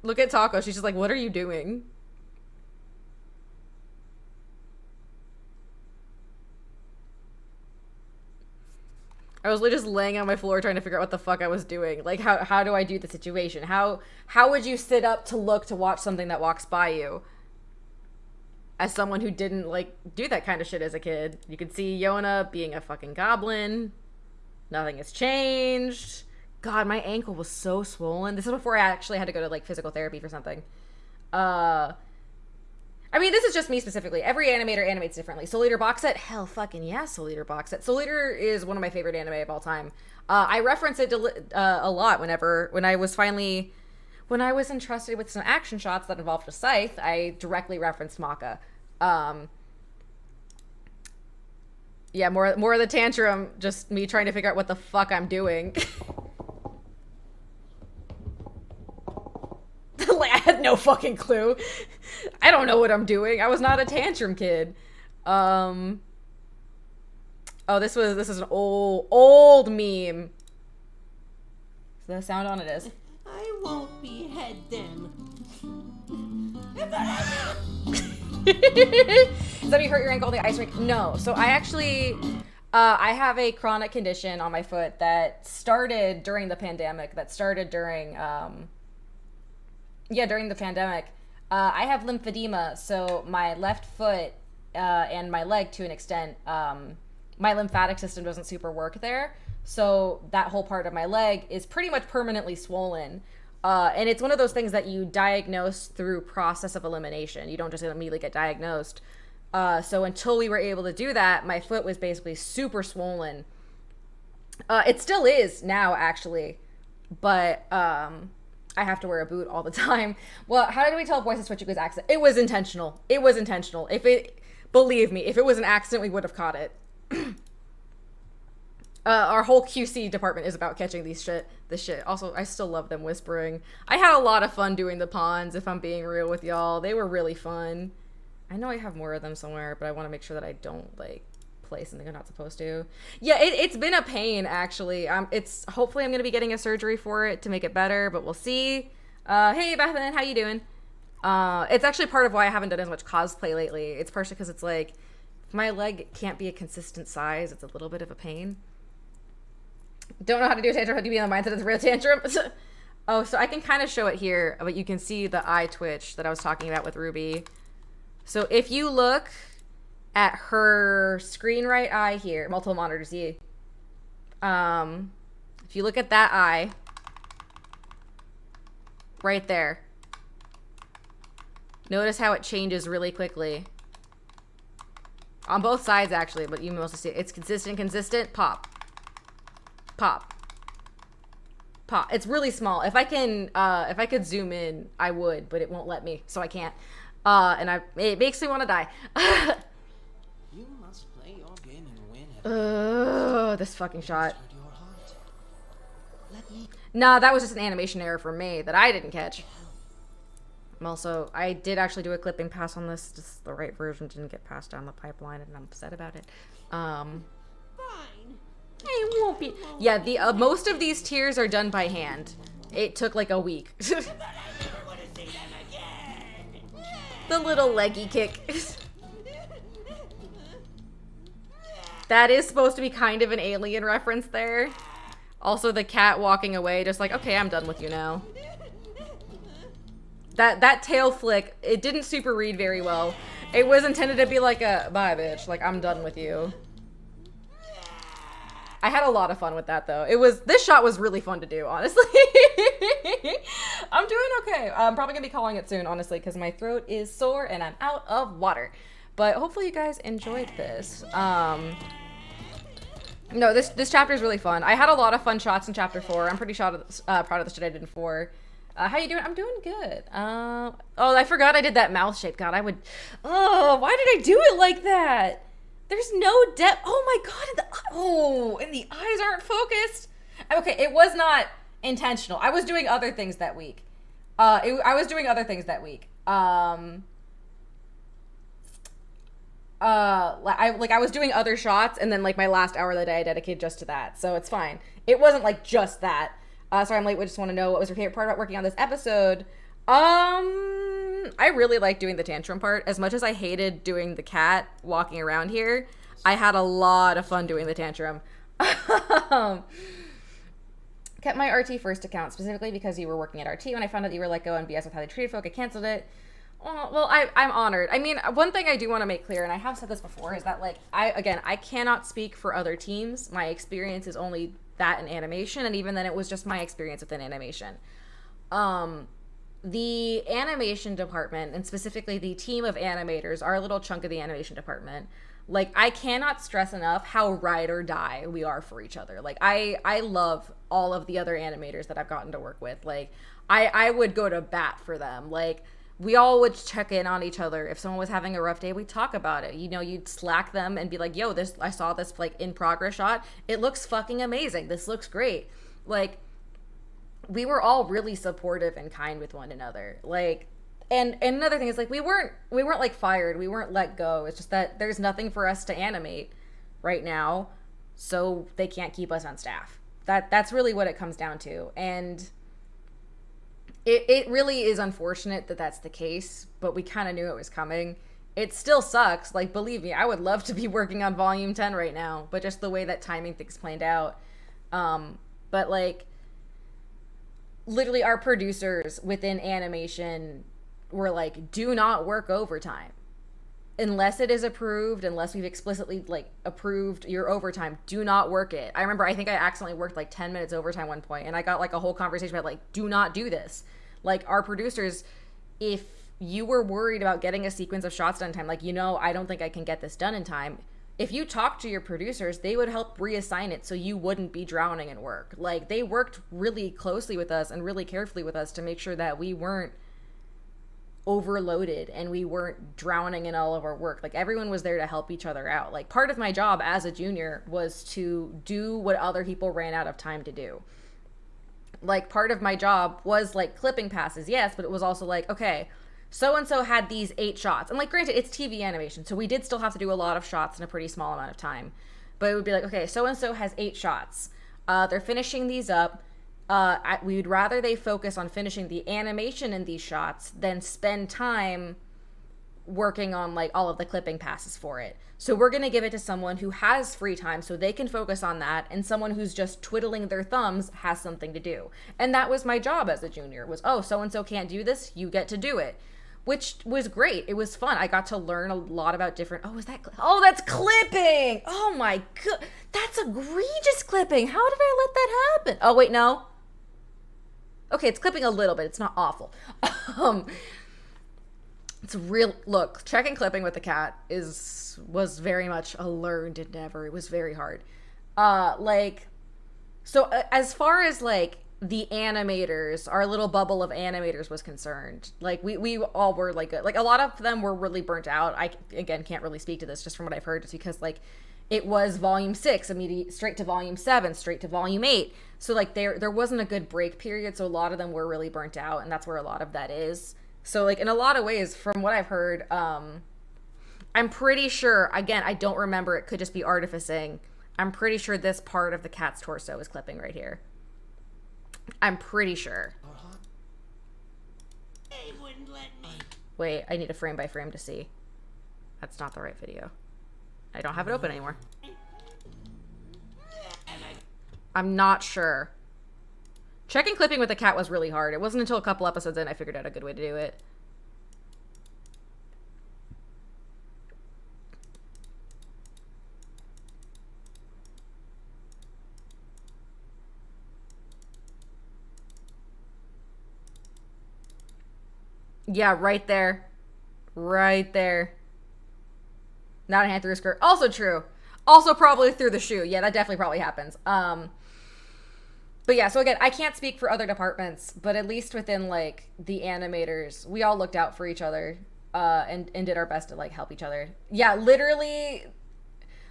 Look at Taco. She's just like, what are you doing? I was literally just laying on my floor trying to figure out what the fuck I was doing. Like, how do I do the situation? How would you sit up to look to watch something that walks by you? As someone who didn't, like, do that kind of shit as a kid. You could see Yona being a fucking goblin. Nothing has changed. God, my ankle was so swollen. This is before I actually had to go to, like, physical therapy for something. I mean, this is just me specifically. Every animator animates differently. Soul Eater box set? Hell fucking yeah, Soul Eater box set. Soul Eater is one of my favorite anime of all time. I reference it a lot when I was entrusted with some action shots that involved a scythe, I directly referenced Maka. Yeah, more of the tantrum, just me trying to figure out what the fuck I'm doing. Like, I had no fucking clue. I don't know what I'm doing. I was not a tantrum kid. Oh, this is an old meme. Is the sound on? It is. I won't behead them. Does that mean you hurt your ankle on the ice rink? No. So I actually, I have a chronic condition on my foot that started during the pandemic. During the pandemic. I have lymphedema, so my left foot and my leg, to an extent, my lymphatic system doesn't super work there. So that whole part of my leg is pretty much permanently swollen. And it's one of those things that you diagnose through process of elimination. You don't just immediately get diagnosed. So until we were able to do that, my foot was basically super swollen. It still is now, actually. But I have to wear a boot all the time. Well, how did we tell Voice of Switch was accident? It was intentional. Believe me, if it was an accident, we would have caught it. Our whole QC department is about catching this shit. Also, I still love them whispering. I had a lot of fun doing the pawns, if I'm being real with y'all. They were really fun. I know I have more of them somewhere, but I want to make sure that I don't, like, play something I'm not supposed to. Yeah, it's been a pain, actually. Hopefully I'm going to be getting a surgery for it to make it better, but we'll see. Hey, Bethan, how you doing? It's actually part of why I haven't done as much cosplay lately. It's partially because it's like, if my leg can't be a consistent size, it's a little bit of a pain. Don't know how to do a tantrum, how to be in the mindset of the real tantrum. Oh, so I can kind of show it here, but you can see the eye twitch that I was talking about with Ruby. So if you look at her screen right eye here, multiple monitors, if you look at that eye, right there, notice how it changes really quickly. On both sides, actually, but you mostly see it. It's consistent, pop. Pop. Pop. It's really small. If I could zoom in, I would, but it won't let me, so I can't. It makes me want to die. You must play your game and win it. This fucking shot. Hurt your heart. Let me. Nah, that was just an animation error for me that I didn't catch. Also, I did actually do a clipping pass on this. Just the right version didn't get passed down the pipeline, and I'm upset about it. Fine. It won't be. Yeah, the most of these tiers are done by hand. It took like a week. But I never want to see them again. The little leggy kick. That is supposed to be kind of an alien reference there. Also, the cat walking away, just like, okay, I'm done with you now. That tail flick, it didn't super read very well. It was intended to be like a, bye bitch, like I'm done with you. I had a lot of fun with that though. This shot was really fun to do, honestly. I'm doing okay. I'm probably gonna be calling it soon, honestly, because my throat is sore and I'm out of water. But hopefully you guys enjoyed this. No, this chapter is really fun. I had a lot of fun shots in chapter 4. I'm pretty proud of the shit I did in 4. How you doing? I'm doing good. Oh, I forgot I did that mouth shape. God, why did I do it like that? There's no depth. Oh my God, and the eyes aren't focused. Okay, it was not intentional. I was doing other things that week. I was doing other things that week. I was doing other shots, and then like my last hour of the day I dedicated just to that, so it's fine. It wasn't like just that. Sorry I'm late. We just want to know what was your favorite part about working on this episode. I really like doing the tantrum part. As much as I hated doing the cat walking around here, I had a lot of fun doing the tantrum. Kept my RT first account specifically because you were working at RT. When I found out that you were let go and BS with how they treated folk, I canceled it. Well, I'm honored. I mean, one thing I do want to make clear, and I have said this before, is that like I cannot speak for other teams. My experience is only that in animation, and even then it was just my experience within animation. The animation department, and specifically the team of animators, are a little chunk of the animation department. Like, I cannot stress enough how ride or die we are for each other. Like, I love all of the other animators that I've gotten to work with. Like, I would go to bat for them. Like, we all would check in on each other. If someone was having a rough day, we'd talk about it. You know, you'd Slack them and be like, yo, I saw this like in progress shot. It looks fucking amazing. This looks great. Like, we were all really supportive and kind with one another. Like, and another thing is like, we weren't like fired. We weren't let go. It's just that there's nothing for us to animate right now. So they can't keep us on staff. That's really what it comes down to. And It really is unfortunate that that's the case, but we kind of knew it was coming. It still sucks. Like, believe me, I would love to be working on volume 10 right now, but just the way that timing things planned out. But like, literally our producers within animation were like, do not work overtime. Unless it is approved, unless we've explicitly like approved your overtime, do not work it. I remember, I think I accidentally worked like 10 minutes overtime one point, and I got like a whole conversation about like, do not do this. Like, our producers, if you were worried about getting a sequence of shots done in time, like, you know, I don't think I can get this done in time. If you talked to your producers, they would help reassign it so you wouldn't be drowning in work. Like, they worked really closely with us and really carefully with us to make sure that we weren't overloaded and we weren't drowning in all of our work. Like, everyone was there to help each other out. Like, part of my job as a junior was to do what other people ran out of time to do. Like, part of my job was like clipping passes, yes, but it was also like, okay, so-and-so had these 8 shots. And like, granted, it's TV animation, so we did still have to do a lot of shots in a pretty small amount of time. But it would be like, okay, so-and-so has 8 shots. They're finishing these up. We would rather they focus on finishing the animation in these shots than spend time working on like all of the clipping passes for it. So we're going to give it to someone who has free time so they can focus on that, and someone who's just twiddling their thumbs has something to do. And that was my job as a junior, was, oh, so-and-so can't do this, you get to do it. Which was great. It was fun. I got to learn a lot about different, that's clipping! Oh my god, that's egregious clipping! How did I let that happen? Oh wait, no. Okay, it's clipping a little bit, it's not awful. It's real. Look, checking clipping with the cat was very much a learned endeavor. It was very hard. As far as like the animators, our little bubble of animators was concerned, like we all were like a lot of them were really burnt out. I again can't really speak to this just from what I've heard, just because like it was volume 6, immediate straight to volume 7, straight to volume 8. So like there wasn't a good break period. So a lot of them were really burnt out, and that's where a lot of that is. So like in a lot of ways, from what I've heard, I'm pretty sure, again, I don't remember, it could just be artificing. I'm pretty sure this part of the cat's torso is clipping right here. I'm pretty sure. They wouldn't let me. Wait, I need a frame by frame to see. That's not the right video. I don't have it open anymore. I'm not sure. Checking clipping with the cat was really hard. It wasn't until a couple episodes in I figured out a good way to do it. Yeah, right there. Right there. Not a hand through a skirt. Also true. Also probably through the shoe. Yeah, that definitely probably happens. But yeah, so again, I can't speak for other departments, but at least within like the animators, we all looked out for each other and did our best to like help each other. Yeah, literally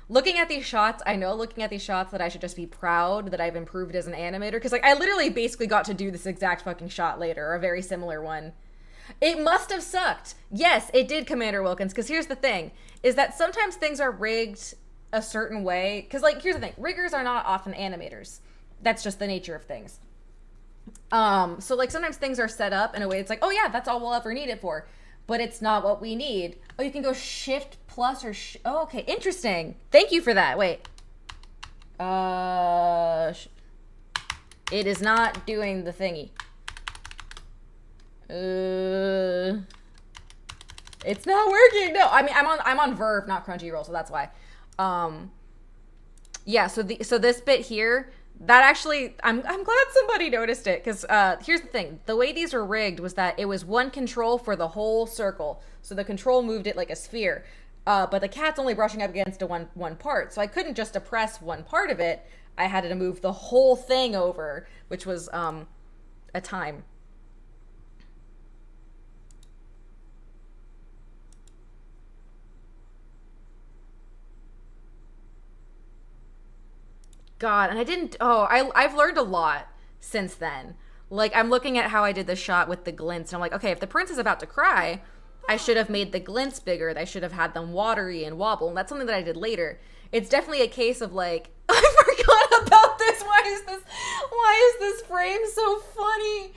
looking at these shots, I know looking at these shots that I should just be proud that I've improved as an animator, because like I literally basically got to do this exact fucking shot later, or a very similar one. It must have sucked. Yes, it did, Commander Wilkins, because here's the thing, is that sometimes things are rigged a certain way, because like here's the thing, riggers are not often animators. That's just the nature of things. So like sometimes things are set up in a way it's like, oh yeah, that's all we'll ever need it for, but it's not what we need. Oh, you can go shift plus or oh, okay, interesting. Thank you for that. Wait. It is not doing the thingy. It's not working. No, I mean I'm on Verve, not Crunchyroll, so that's why. Yeah, so this bit here, that actually, I'm glad somebody noticed it, because here's the thing. The way these were rigged was that it was one control for the whole circle. So the control moved it like a sphere. But the cat's only brushing up against one part. So I couldn't just oppress one part of it. I had to move the whole thing over, which was a time. God, and I didn't, I've learned a lot since then. Like, I'm looking at how I did the shot with the glints, and I'm like, okay, if the prince is about to cry, I should have made the glints bigger. I should have had them watery and wobble, and that's something that I did later. It's definitely a case of, like, I forgot about this. Why is this frame so funny?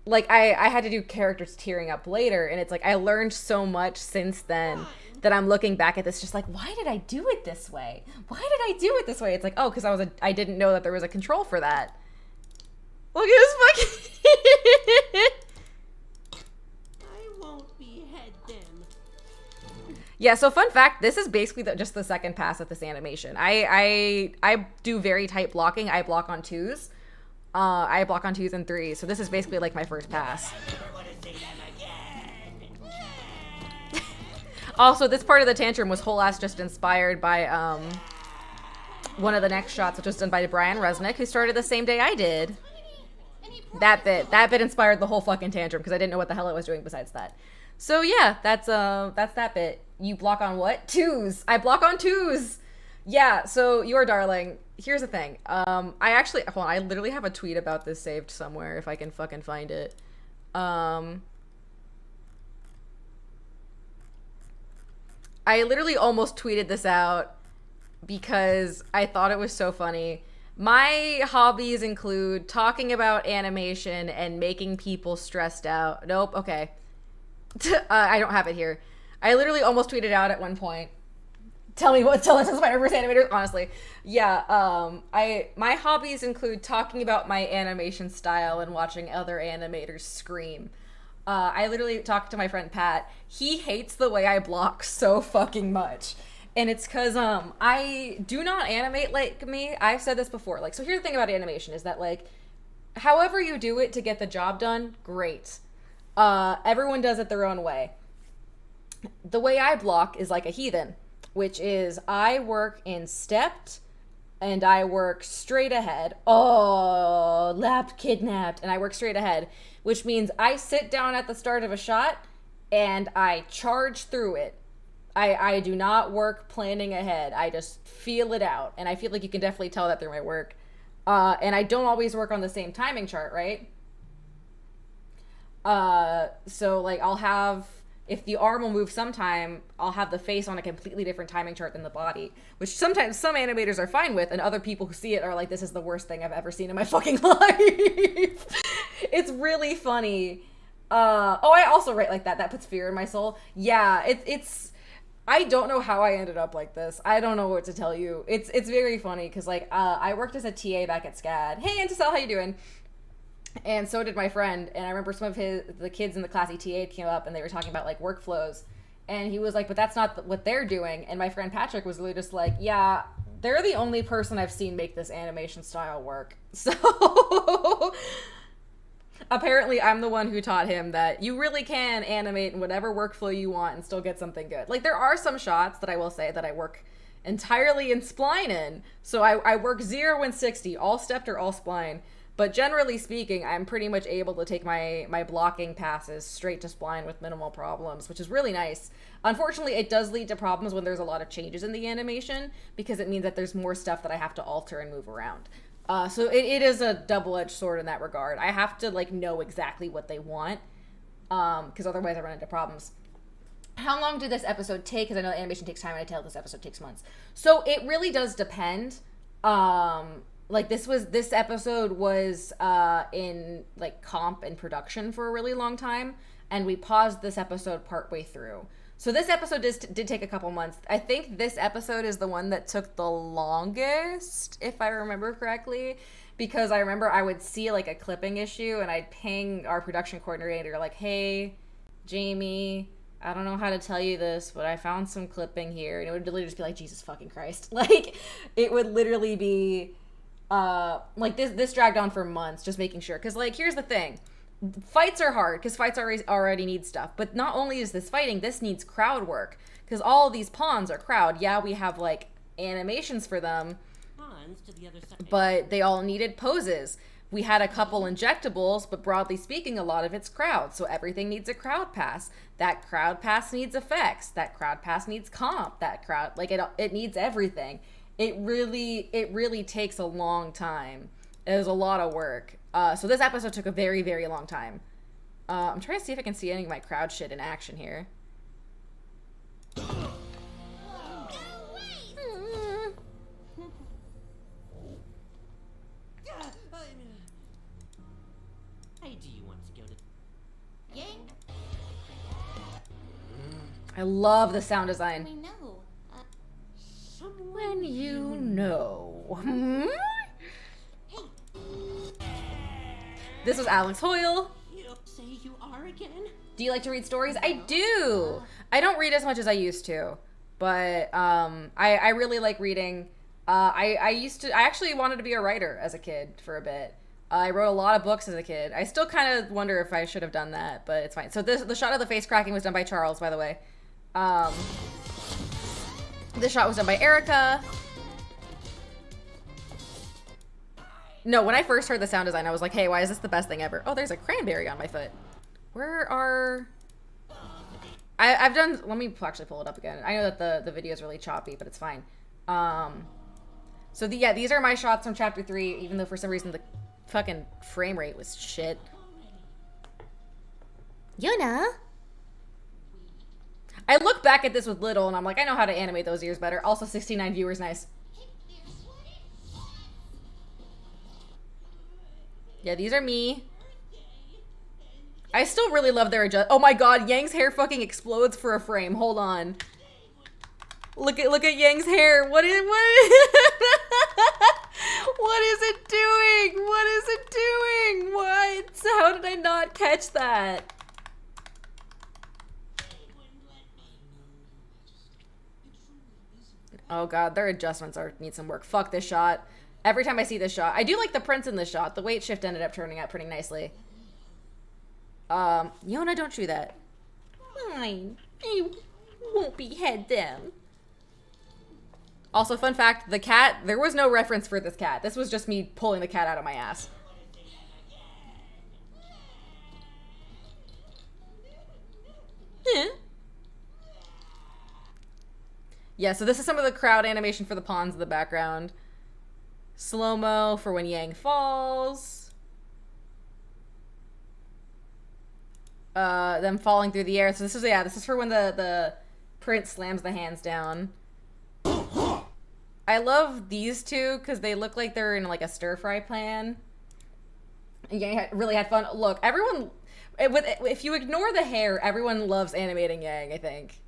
Like, I had to do characters tearing up later, and it's like, I learned so much since then that I'm looking back at this just like, why did I do it this way? Why did I do it this way? It's like, oh, because I didn't know that there was a control for that. Look at this fucking... I won't behead them. Yeah, so fun fact, this is basically just the second pass of this animation. I do very tight blocking. I block on 2s. I block on 2s and 3s, so this is basically like my first pass. Also, this part of the tantrum was whole ass just inspired by one of the next shots, which was done by Brian Resnick, who started the same day I did. That bit inspired the whole fucking tantrum, because I didn't know what the hell I was doing besides that. So yeah, that's that bit. You block on what? 2s. I block on 2s. Yeah, so your darling. Here's the thing. I literally have a tweet about this saved somewhere if I can fucking find it. I literally almost tweeted this out because I thought it was so funny. My hobbies include talking about animation and making people stressed out. Nope, okay. I don't have it here. I literally almost tweeted out at one point. Tell us about my first animators, honestly. Yeah, my hobbies include talking about my animation style and watching other animators scream. I literally talked to my friend Pat. He hates the way I block so fucking much. And it's because I do not animate like me. I've said this before. Like, so here's the thing about animation is that, like, however you do it to get the job done, great. Everyone does it their own way. The way I block is like a heathen, which is I work in stepped and I work straight ahead. Oh, lapped, kidnapped. And I work straight ahead, which means I sit down at the start of a shot and I charge through it. I do not work planning ahead. I just feel it out. And I feel like you can definitely tell that through my work. And I don't always work on the same timing chart, right? So like I'll have, if the arm will move sometime, I'll have the face on a completely different timing chart than the body, which sometimes some animators are fine with, and other people who see it are like, this is the worst thing I've ever seen in my fucking life. It's really funny. Oh, I also write like that. That puts fear in my soul. Yeah, it's I don't know how I ended up like this. I don't know what to tell you. It's very funny because like I worked as a TA back at SCAD. Hey, Anticel, how you doing? And so did my friend. And I remember some of the kids in the class he TA'd came up and they were talking about like workflows. And he was like, but that's not what they're doing. And my friend Patrick was literally just like, yeah, they're the only person I've seen make this animation style work. So apparently I'm the one who taught him that you really can animate in whatever workflow you want and still get something good. Like there are some shots that I will say that I work entirely in spline in. So I work 0 and 60, all stepped or all spline. But generally speaking, I'm pretty much able to take my blocking passes straight to spline with minimal problems, which is really nice. Unfortunately, it does lead to problems when there's a lot of changes in the animation because it means that there's more stuff that I have to alter and move around. So it is a double-edged sword in that regard. I have to like know exactly what they want because otherwise I run into problems. How long did this episode take? Because I know animation takes time and I tell this episode takes months. So it really does depend. Like this episode was in like comp and production for a really long time, and we paused this episode partway through. So this episode did take a couple months. I think this episode is the one that took the longest, if I remember correctly, because I remember I would see like a clipping issue and I'd ping our production coordinator like, hey, Jamie, I don't know how to tell you this, but I found some clipping here. And it would literally just be like, Jesus fucking Christ. Like it would literally be like this dragged on for months just making sure, because like here's the thing, fights are hard because fights already need stuff, but not only is this fighting, this needs crowd work because all of these pawns are crowd. Yeah, we have like animations for them, Pawns to the other side. but they all needed poses. We had a couple injectables, but broadly speaking, a lot of it's crowd, so everything needs a crowd pass. That crowd pass needs effects, that crowd pass needs comp, that crowd, like it needs everything. It really takes a long time. It was a lot of work. So this episode took a very, very long time. I'm trying to see if I can see any of my crowd shit in action here. Hey, do you want to go to... Yank, I love the sound design. we know. When you know. Hmm? This was Alex Hoyle. You say you are again? Do you like to read stories? I do. I don't read as much as I used to, but I really like reading. I actually wanted to be a writer as a kid for a bit. I wrote a lot of books as a kid. I still kind of wonder if I should have done that, but it's fine. So the shot of the face cracking was done by Charles, by the way. This shot was done by Erica. No, when I first heard the sound design, I was like, hey, why is this the best thing ever? Oh, there's a cranberry on my foot. Where are... I've done... Let me actually pull it up again. I know that the video is really choppy, but it's fine. So yeah, these are my shots from chapter 3, even though for some reason the fucking frame rate was shit. Yuna? I look back at this with little and I'm like, I know how to animate those ears better. Also 69 viewers, nice. Yeah, these are me. I still really love their adjust. Oh my god, Yang's hair fucking explodes for a frame. Hold on. Look at Yang's hair. What is what is it doing? What is it doing? What? How did I not catch that? Oh god, their adjustments need some work. Fuck this shot. Every time I see this shot, I do like the prints in this shot. The weight shift ended up turning out pretty nicely. Yona, don't chew that. Fine. You won't behead them. Also, fun fact, the cat, there was no reference for this cat. This was just me pulling the cat out of my ass. Yeah, so this is some of the crowd animation for the pawns in the background. Slow-mo for when Yang falls. them falling through the air. So this is for when the prince slams the hands down. I love these two because they look like they're in like a stir fry pan. Yang really had fun. Look, everyone, if you ignore the hair, everyone loves animating Yang, I think.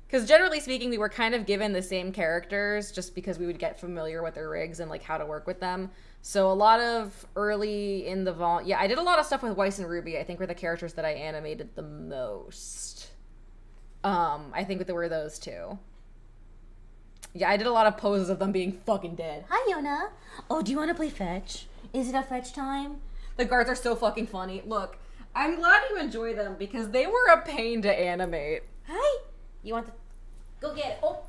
Because generally speaking, we were kind of given the same characters just because we would get familiar with their rigs and like how to work with them. So a lot of early in the I did a lot of stuff with Weiss and Ruby. I think were the characters that I animated the most. I think there were those two. Yeah, I did a lot of poses of them being fucking dead. Hi, Yona. Oh, do you want to play fetch? Is it a fetch time? The guards are so fucking funny. Look, I'm glad you enjoy them because they were a pain to animate. Hi. You want to go get it? Oh,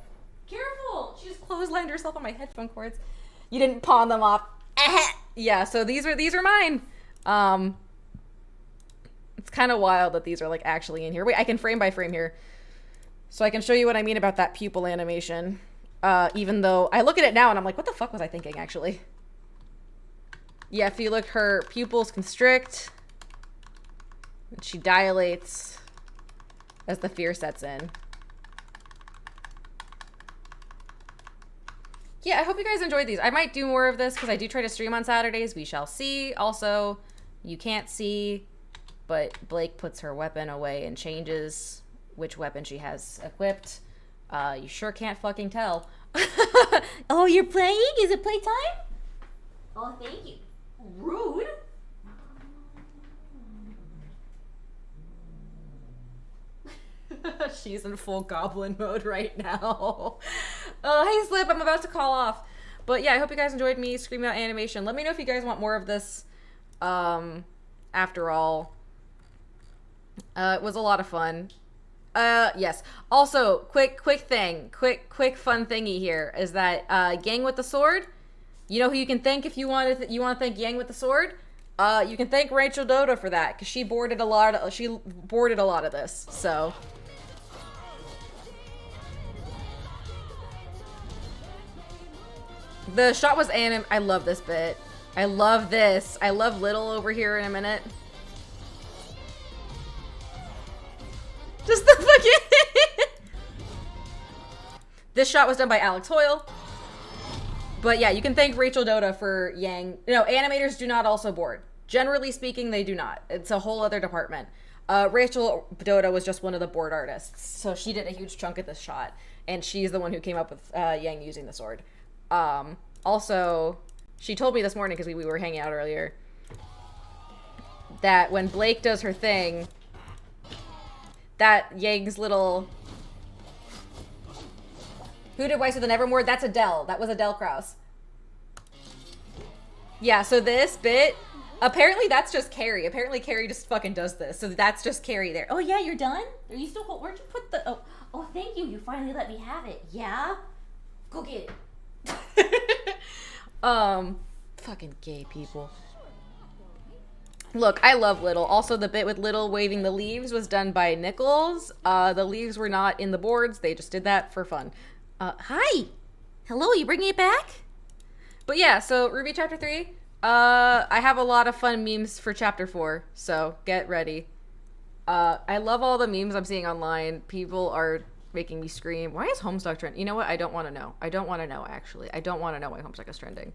careful! She just clotheslined herself on my headphone cords. You didn't pawn them off. Yeah, so these are mine. It's kind of wild that these are like actually in here. Wait, I can frame by frame here. So I can show you what I mean about that pupil animation. Even though I look at it now and I'm like, what the fuck was I thinking actually? Yeah, if you look, her pupils constrict. And she dilates as the fear sets in. Yeah, I hope you guys enjoyed these. I might do more of this because I do try to stream on Saturdays. We shall see. Also, you can't see, but Blake puts her weapon away and changes which weapon she has equipped. You sure can't fucking tell. Oh, you're playing? Is it playtime? Oh, thank you. Rude. She's in full goblin mode right now. Hey Slip, I'm about to call off. But yeah, I hope you guys enjoyed me screaming out animation. Let me know if you guys want more of this. After all, it was a lot of fun. Yes. Also, quick fun thingy here is that Yang with the sword. You know who you can thank if you want to thank Yang with the sword? You can thank Rachel Doda for that because she boarded a lot of this. So. The shot was I love this bit. I love this. I love Little over here in a minute. Just the fucking... This shot was done by Alex Hoyle. But yeah, you can thank Rachel Doda for Yang. No, animators do not also board. Generally speaking, they do not. It's a whole other department. Rachel Doda was just one of the board artists. So she did a huge chunk of this shot. And she's the one who came up with Yang using the sword. Also, she told me this morning, because we were hanging out earlier, that when Blake does her thing, that Yang's little... Who did Weiss with the Nevermore? That's Adele. That was Adele Krauss. Yeah, so this bit, apparently that's just Carrie. Apparently Carrie just fucking does this. So that's just Carrie there. Oh yeah, you're done? Are you still where'd you put the oh thank you. You finally let me have it. Yeah? Go get it. Fucking gay people. Look, I love Little. Also, the bit with Little waving the leaves was done by Nichols. The leaves were not in the boards. They just did that for fun. Hi! Hello, you bringing it back? But yeah, so RWBY Chapter 3. I have a lot of fun memes for Chapter 4, so get ready. I love all the memes I'm seeing online. People are making me scream. Why is Homestuck trending? You know what? I don't want to know. I don't want to know, actually. I don't want to know why Homestuck is trending.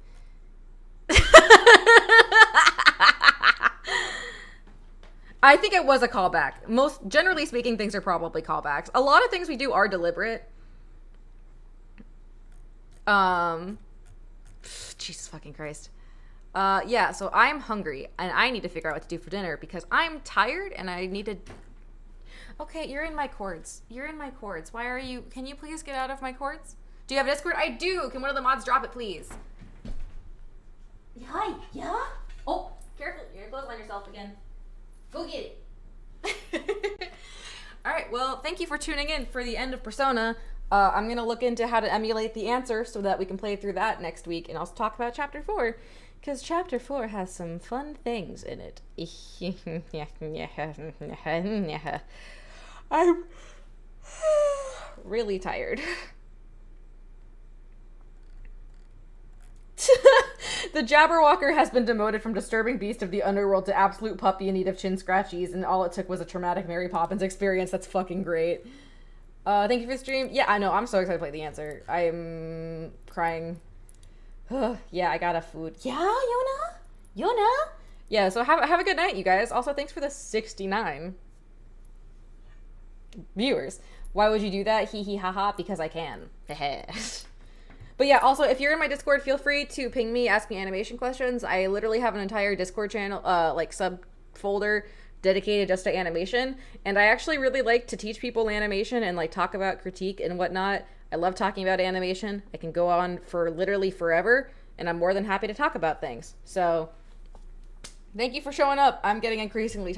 I think it was a callback. Generally speaking, things are probably callbacks. A lot of things we do are deliberate. Jesus fucking Christ. Yeah, so I'm hungry and I need to figure out what to do for dinner because I'm tired and I need to... Okay, you're in my cords. You're in my cords. Why are you... Can you please get out of my cords? Do you have a Discord? I do. Can one of the mods drop it, please? Hi, yeah? Oh, careful. You're gonna clothesline yourself again. Go get it. Alright, well, thank you for tuning in for the end of Persona. I'm gonna look into how to emulate the answer so that we can play through that next week, and I'll talk about Chapter 4. Because Chapter 4 has some fun things in it. I'm really tired. The Jabberwocker has been demoted from disturbing beast of the underworld to absolute puppy in need of chin scratchies, and all it took was a traumatic Mary Poppins experience. That's fucking great. Thank you for the stream. Yeah, I know. I'm so excited to play the answer. I'm crying. Yeah, I got a food. Yeah, Yona? Yeah, so have a good night, you guys. Also, thanks for the 69 viewers. Why would you do that? Hee hee haha, because I can. But yeah, also, if you're in my Discord, feel free to ping me, ask me animation questions. I literally have an entire Discord channel, like subfolder dedicated just to animation. And I actually really like to teach people animation and like talk about critique and whatnot. I love talking about animation. I can go on for literally forever, and I'm more than happy to talk about things. So thank you for showing up. I'm getting increasingly tired.